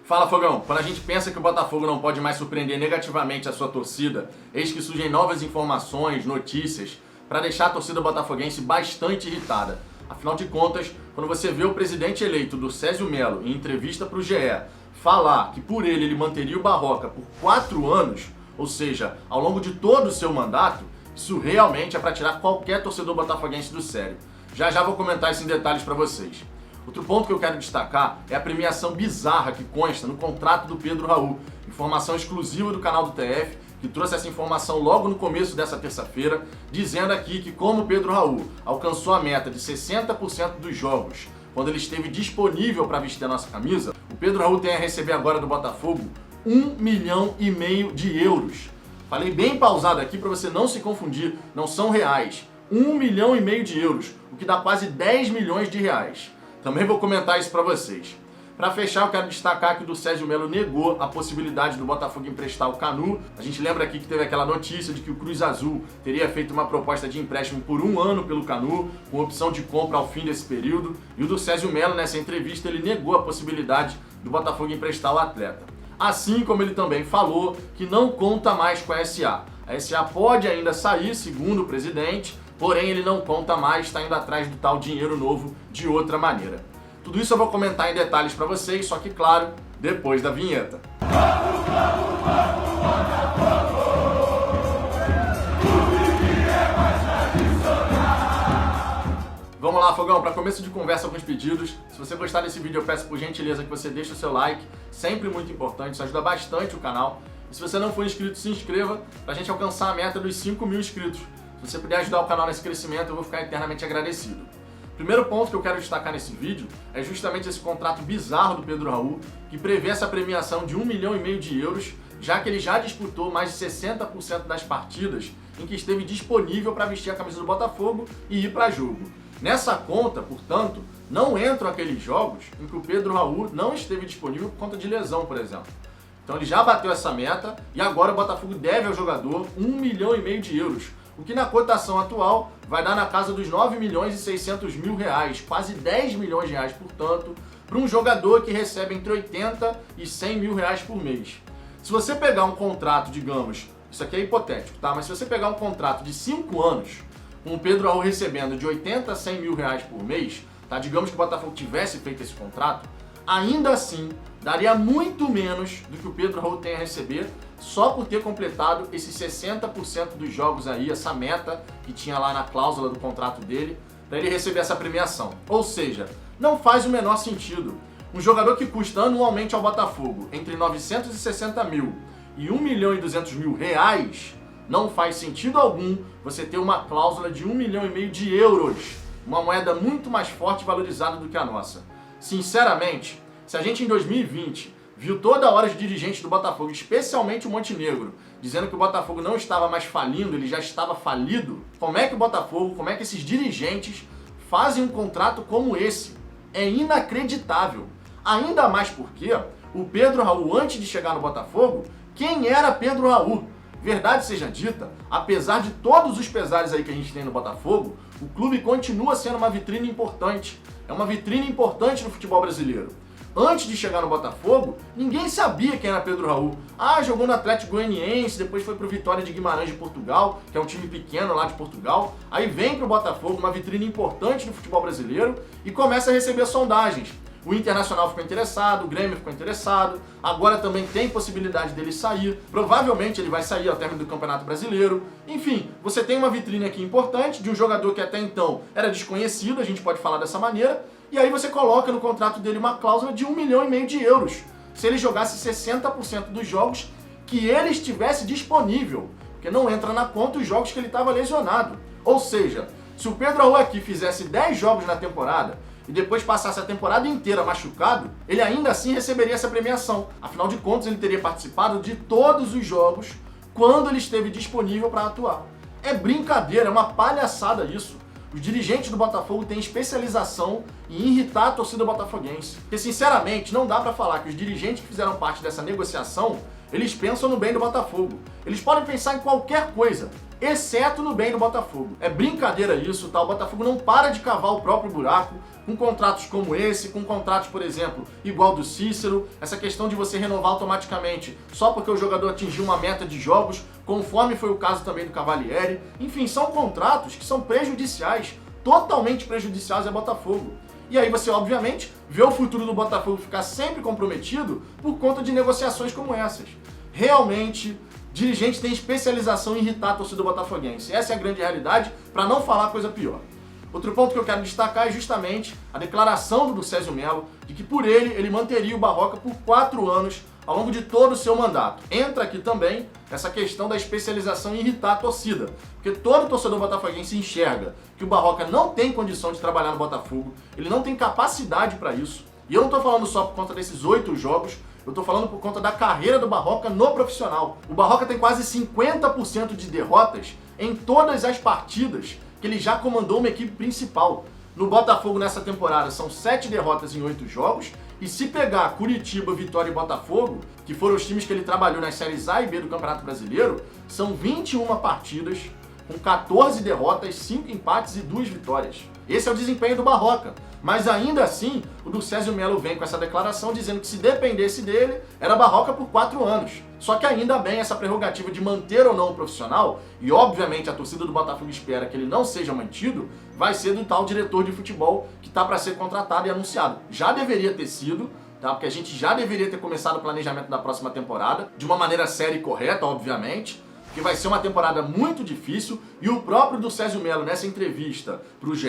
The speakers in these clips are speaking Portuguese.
Fala, Fogão! Quando a gente pensa que o Botafogo não pode mais surpreender negativamente a sua torcida, eis que surgem novas informações, notícias, para deixar a torcida botafoguense bastante irritada. Afinal de contas, quando você vê o presidente eleito do Césio Melo em entrevista para o GE falar que por ele manteria o Barroca por 4 anos, ou seja, ao longo de todo o seu mandato, isso realmente é para tirar qualquer torcedor botafoguense do sério. Já vou comentar isso em detalhes para vocês. Outro ponto que eu quero destacar é a premiação bizarra que consta no contrato do Pedro Raul, informação exclusiva do canal do TF, que trouxe essa informação logo no começo dessa terça-feira, dizendo aqui que como o Pedro Raul alcançou a meta de 60% dos jogos, quando ele esteve disponível para vestir a nossa camisa, o Pedro Raul tem a receber agora do Botafogo 1,5 milhão de euros. Falei bem pausado aqui para você não se confundir, não são reais. 1,5 milhão de euros, o que dá quase 10 milhões de reais. Também vou comentar isso para vocês. Para fechar, eu quero destacar que o Césio Melo negou a possibilidade do Botafogo emprestar o Canu. A gente lembra aqui que teve aquela notícia de que o Cruz Azul teria feito uma proposta de empréstimo por 1 ano pelo Canu, com opção de compra ao fim desse período. E o do Césio Melo, nessa entrevista, ele negou a possibilidade do Botafogo emprestar o atleta. Assim como ele também falou que não conta mais com a SA. A SA pode ainda sair, segundo o presidente, porém ele não conta mais, está indo atrás do tal dinheiro novo de outra maneira. Tudo isso eu vou comentar em detalhes para vocês, só que claro, depois da vinheta. Vamos lá, Fogão, para começo de conversa com os pedidos. Se você gostar desse vídeo, eu peço por gentileza que você deixe o seu like, sempre muito importante, isso ajuda bastante o canal. E se você não for inscrito, se inscreva para a gente alcançar a meta dos 5 mil inscritos. Se você puder ajudar o canal nesse crescimento, eu vou ficar eternamente agradecido. O primeiro ponto que eu quero destacar nesse vídeo é justamente esse contrato bizarro do Pedro Raul, que prevê essa premiação de 1,5 milhão de euros, já que ele já disputou mais de 60% das partidas em que esteve disponível para vestir a camisa do Botafogo e ir para jogo. Nessa conta, portanto, não entram aqueles jogos em que o Pedro Raul não esteve disponível por conta de lesão, por exemplo. Então ele já bateu essa meta e agora o Botafogo deve ao jogador 1,5 milhão de euros, o que na cotação atual vai dar na casa dos 9 milhões e 600 mil reais, quase 10 milhões de reais, portanto, para um jogador que recebe entre 80 e 100 mil reais por mês. Se você pegar um contrato, digamos, isso aqui é hipotético, tá? Mas se você pegar um contrato de 5 anos, com o Pedro Raul recebendo de 80 a 100 mil reais por mês, tá? Digamos que o Botafogo tivesse feito esse contrato, ainda assim daria muito menos do que o Pedro Raul tem a receber só por ter completado esses 60% dos jogos aí, essa meta que tinha lá na cláusula do contrato dele, para ele receber essa premiação. Ou seja, não faz o menor sentido. Um jogador que custa anualmente ao Botafogo entre 960 mil e 1 milhão e 200 mil reais, não faz sentido algum você ter uma cláusula de 1,5 milhão de euros, uma moeda muito mais forte e valorizada do que a nossa. Sinceramente, se a gente em 2020 viu toda hora os dirigentes do Botafogo, especialmente o Montenegro, dizendo que o Botafogo não estava mais falindo, ele já estava falido, como é que o Botafogo, como é que esses dirigentes fazem um contrato como esse? É inacreditável. Ainda mais porque o Pedro Raul, antes de chegar no Botafogo, quem era Pedro Raul? Verdade seja dita, apesar de todos os pesares aí que a gente tem no Botafogo, o clube continua sendo uma vitrine importante. É uma vitrine importante no futebol brasileiro. Antes de chegar no Botafogo, ninguém sabia quem era Pedro Raul. Jogou no Atlético Goianiense, depois foi pro Vitória de Guimarães de Portugal, que é um time pequeno lá de Portugal. Aí vem pro Botafogo, uma vitrine importante no futebol brasileiro, e começa a receber sondagens. O Internacional ficou interessado, o Grêmio ficou interessado, agora também tem possibilidade dele sair, provavelmente ele vai sair ao término do Campeonato Brasileiro. Enfim, você tem uma vitrine aqui importante de um jogador que até então era desconhecido, a gente pode falar dessa maneira, e aí você coloca no contrato dele uma cláusula de 1,5 milhão de euros, se ele jogasse 60% dos jogos que ele estivesse disponível, porque não entra na conta os jogos que ele estava lesionado. Ou seja, se o Pedro Raul aqui fizesse 10 jogos na temporada, e depois passasse a temporada inteira machucado, ele ainda assim receberia essa premiação. Afinal de contas, ele teria participado de todos os jogos quando ele esteve disponível para atuar. É brincadeira, é uma palhaçada isso. Os dirigentes do Botafogo têm especialização em irritar a torcida botafoguense. Porque, sinceramente, não dá para falar que os dirigentes que fizeram parte dessa negociação, eles pensam no bem do Botafogo. Eles podem pensar em qualquer coisa, exceto no bem do Botafogo. É brincadeira isso, tá? O Botafogo não para de cavar o próprio buraco com contratos como esse, com contratos, por exemplo, igual do Cícero, essa questão de você renovar automaticamente só porque o jogador atingiu uma meta de jogos, conforme foi o caso também do Cavalieri. Enfim, são contratos que são prejudiciais, totalmente prejudiciais ao Botafogo. E aí você, obviamente, vê o futuro do Botafogo ficar sempre comprometido por conta de negociações como essas. Realmente, dirigente tem especialização em irritar a torcida botafoguense. Essa é a grande realidade, para não falar coisa pior. Outro ponto que eu quero destacar é justamente a declaração do Césio Melo de que por ele manteria o Barroca por 4 anos ao longo de todo o seu mandato. Entra aqui também essa questão da especialização em irritar a torcida, porque todo torcedor botafoguense enxerga que o Barroca não tem condição de trabalhar no Botafogo, ele não tem capacidade para isso. E eu não estou falando só por conta desses 8 jogos, eu estou falando por conta da carreira do Barroca no profissional. O Barroca tem quase 50% de derrotas em todas as partidas que ele já comandou uma equipe principal. No Botafogo nessa temporada são 7 derrotas em 8 jogos, e se pegar Curitiba, Vitória e Botafogo, que foram os times que ele trabalhou nas séries A e B do Campeonato Brasileiro, são 21 partidas, com 14 derrotas, 5 empates e 2 vitórias. Esse é o desempenho do Barroca. Mas ainda assim, o do Césio Melo vem com essa declaração dizendo que se dependesse dele, era Barroca por 4 anos. Só que ainda bem essa prerrogativa de manter ou não o profissional, e obviamente a torcida do Botafogo espera que ele não seja mantido, vai ser do tal diretor de futebol que está para ser contratado e anunciado. Já deveria ter sido, tá? Porque a gente já deveria ter começado o planejamento da próxima temporada, de uma maneira séria e correta, obviamente, que vai ser uma temporada muito difícil, e o próprio do Césio Melo, nessa entrevista para o GE,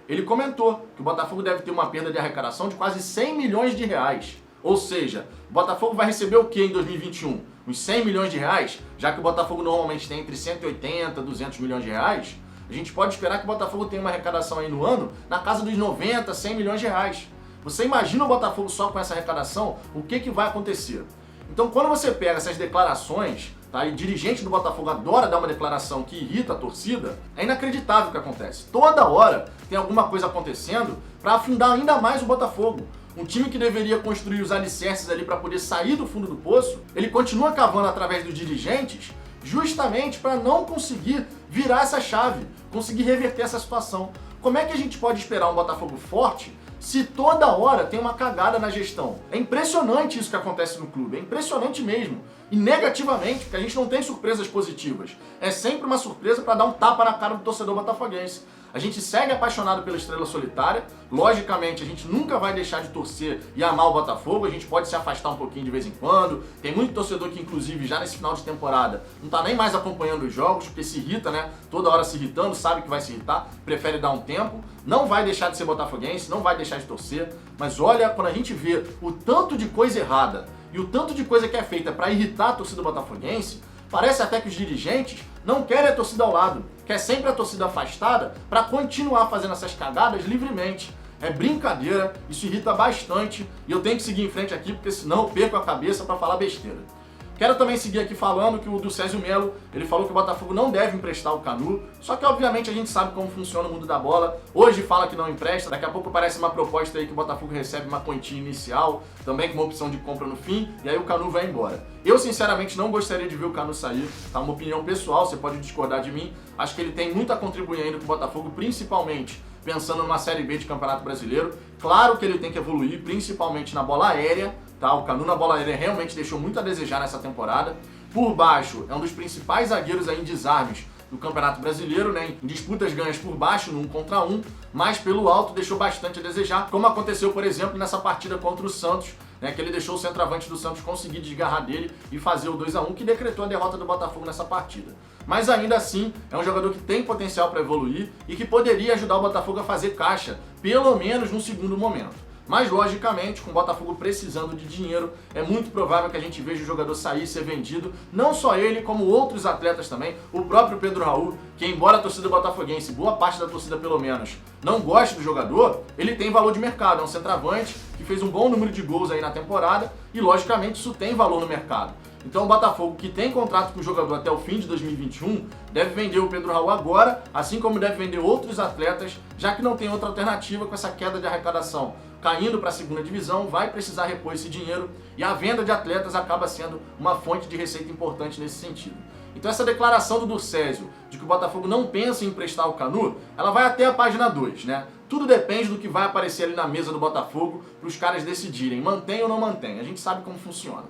ele comentou que o Botafogo deve ter uma perda de arrecadação de quase 100 milhões de reais. Ou seja, o Botafogo vai receber o que em 2021? Uns 100 milhões de reais? Já que o Botafogo normalmente tem entre 180 e 200 milhões de reais, a gente pode esperar que o Botafogo tenha uma arrecadação aí no ano na casa dos 90, 100 milhões de reais. Você imagina o Botafogo só com essa arrecadação? O que vai acontecer? Então, quando você pega essas declarações, tá, e dirigente do Botafogo adora dar uma declaração que irrita a torcida, é inacreditável o que acontece. Toda hora tem alguma coisa acontecendo para afundar ainda mais o Botafogo. Um time que deveria construir os alicerces ali para poder sair do fundo do poço, ele continua cavando através dos dirigentes justamente para não conseguir virar essa chave, conseguir reverter essa situação. Como é que a gente pode esperar um Botafogo forte se toda hora tem uma cagada na gestão? É impressionante isso que acontece no clube, é impressionante mesmo. E negativamente, porque a gente não tem surpresas positivas. É sempre uma surpresa para dar um tapa na cara do torcedor botafoguense. A gente segue apaixonado pela Estrela Solitária, logicamente a gente nunca vai deixar de torcer e amar o Botafogo, a gente pode se afastar um pouquinho de vez em quando, tem muito torcedor que inclusive já nesse final de temporada não tá nem mais acompanhando os jogos, porque se irrita, né, toda hora se irritando, sabe que vai se irritar, prefere dar um tempo, não vai deixar de ser botafoguense, não vai deixar de torcer, mas olha, quando a gente vê o tanto de coisa errada e o tanto de coisa que é feita para irritar a torcida botafoguense, parece até que os dirigentes não querem a torcida ao lado, quer sempre a torcida afastada para continuar fazendo essas cagadas livremente. É brincadeira, isso irrita bastante e eu tenho que seguir em frente aqui porque senão eu perco a cabeça para falar besteira. Quero também seguir aqui falando que o do Césio Melo, ele falou que o Botafogo não deve emprestar o Canu, só que obviamente a gente sabe como funciona o mundo da bola. Hoje fala que não empresta, daqui a pouco aparece uma proposta aí que o Botafogo recebe uma quantia inicial, também com uma opção de compra no fim, e aí o Canu vai embora. Eu sinceramente não gostaria de ver o Canu sair, tá? Uma opinião pessoal, você pode discordar de mim. Acho que ele tem muito a contribuir ainda com o Botafogo, principalmente pensando numa Série B de Campeonato Brasileiro. Claro que ele tem que evoluir, principalmente na bola aérea, tá? O Canu na bola aérea realmente deixou muito a desejar nessa temporada. Por baixo, é um dos principais zagueiros aí em desarmes do Campeonato Brasileiro, né? Em disputas ganhas por baixo, no 1 contra 1, mas pelo alto deixou bastante a desejar, como aconteceu, por exemplo, nessa partida contra o Santos, né, que ele deixou o centroavante do Santos conseguir desgarrar dele e fazer o 2-1, que decretou a derrota do Botafogo nessa partida. Mas ainda assim, é um jogador que tem potencial para evoluir e que poderia ajudar o Botafogo a fazer caixa, pelo menos no segundo momento. Mas, logicamente, com o Botafogo precisando de dinheiro, é muito provável que a gente veja o jogador sair, ser vendido. Não só ele, como outros atletas também. O próprio Pedro Raul, que embora a torcida botafoguense, boa parte da torcida pelo menos, não goste do jogador, ele tem valor de mercado. É um centroavante que fez um bom número de gols aí na temporada e, logicamente, isso tem valor no mercado. Então o Botafogo, que tem contrato com o jogador até o fim de 2021, deve vender o Pedro Raul agora, assim como deve vender outros atletas, já que não tem outra alternativa com essa queda de arrecadação. Caindo para a segunda divisão, vai precisar repor esse dinheiro e a venda de atletas acaba sendo uma fonte de receita importante nesse sentido. Então essa declaração do Durcésio de que o Botafogo não pensa em emprestar o Kanu, ela vai até a página 2, né? Tudo depende do que vai aparecer ali na mesa do Botafogo para os caras decidirem, mantém ou não mantém. A gente sabe como funciona.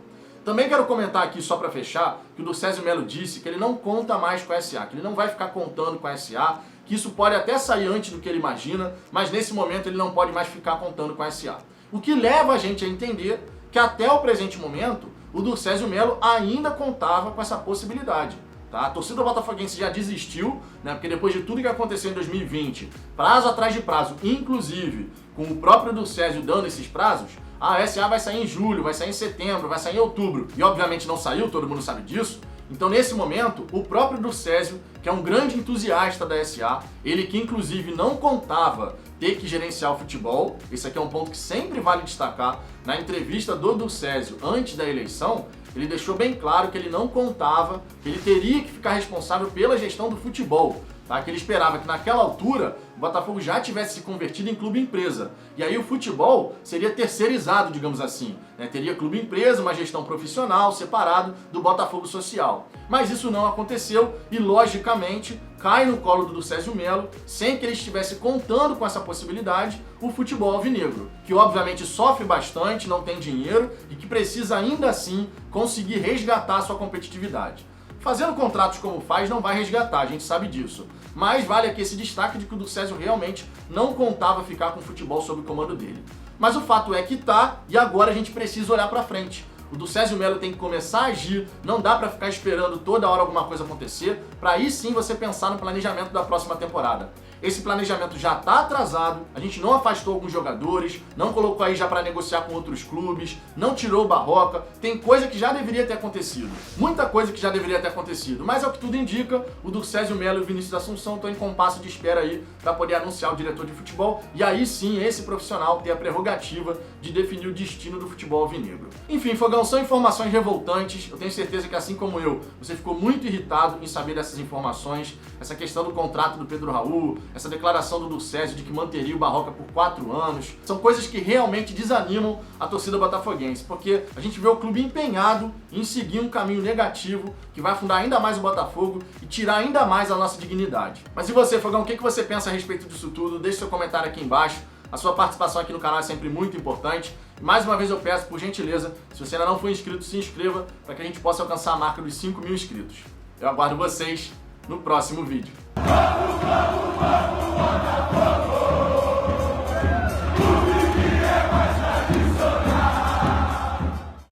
Também quero comentar aqui, só para fechar, que o Durcésio Melo disse que ele não conta mais com a SA, que ele não vai ficar contando com a SA, que isso pode até sair antes do que ele imagina, mas nesse momento ele não pode mais ficar contando com a SA. O que leva a gente a entender que até o presente momento, o Durcésio Melo ainda contava com essa possibilidade. Tá? A torcida botafoguense já desistiu, né? Porque depois de tudo que aconteceu em 2020, prazo atrás de prazo, inclusive com o próprio Durcésio dando esses prazos, a SA vai sair em julho, vai sair em setembro, vai sair em outubro. E obviamente não saiu, todo mundo sabe disso. Então nesse momento, o próprio Durcésio, que é um grande entusiasta da SA, ele que inclusive não contava ter que gerenciar o futebol, esse aqui é um ponto que sempre vale destacar, na entrevista do Durcésio antes da eleição, ele deixou bem claro que ele não contava, que ele teria que ficar responsável pela gestão do futebol, tá? Que ele esperava que naquela altura o Botafogo já tivesse se convertido em clube-empresa. E aí o futebol seria terceirizado, digamos assim, né? Teria clube-empresa, uma gestão profissional, separado do Botafogo Social. Mas isso não aconteceu e, logicamente, cai no colo do Durcésio Melo, sem que ele estivesse contando com essa possibilidade, o futebol alvinegro, que obviamente sofre bastante, não tem dinheiro e que precisa ainda assim conseguir resgatar sua competitividade. Fazendo contratos como faz não vai resgatar, a gente sabe disso. Mas vale aqui esse destaque de que o Durcésio realmente não contava ficar com o futebol sob o comando dele. Mas o fato é que tá, e agora a gente precisa olhar pra frente. O Durcésio Melo tem que começar a agir, não dá pra ficar esperando toda hora alguma coisa acontecer, pra aí sim você pensar no planejamento da próxima temporada. Esse planejamento já está atrasado, a gente não afastou alguns jogadores, não colocou aí já para negociar com outros clubes, não tirou o Barroca, tem coisa que já deveria ter acontecido, muita coisa que já deveria ter acontecido, mas ao que tudo indica, o Durcésio Melo e o Vinícius Assunção estão em compasso de espera aí para poder anunciar o diretor de futebol e aí sim esse profissional ter a prerrogativa de definir o destino do futebol alvinegro. Enfim, Fogão, são informações revoltantes, eu tenho certeza que assim como eu, você ficou muito irritado em saber dessas informações, essa questão do contrato do Pedro Raul, essa declaração do Durcésio de que manteria o Barroca por 4 anos, são coisas que realmente desanimam a torcida botafoguense, porque a gente vê o clube empenhado em seguir um caminho negativo que vai afundar ainda mais o Botafogo e tirar ainda mais a nossa dignidade. Mas e você, Fogão, o que você pensa a respeito disso tudo? Deixe seu comentário aqui embaixo. A sua participação aqui no canal é sempre muito importante. E mais uma vez eu peço, por gentileza, se você ainda não for inscrito, se inscreva para que a gente possa alcançar a marca dos 5.000 inscritos. Eu aguardo vocês no próximo vídeo. Vamos, vamos, vamos, Botafogo!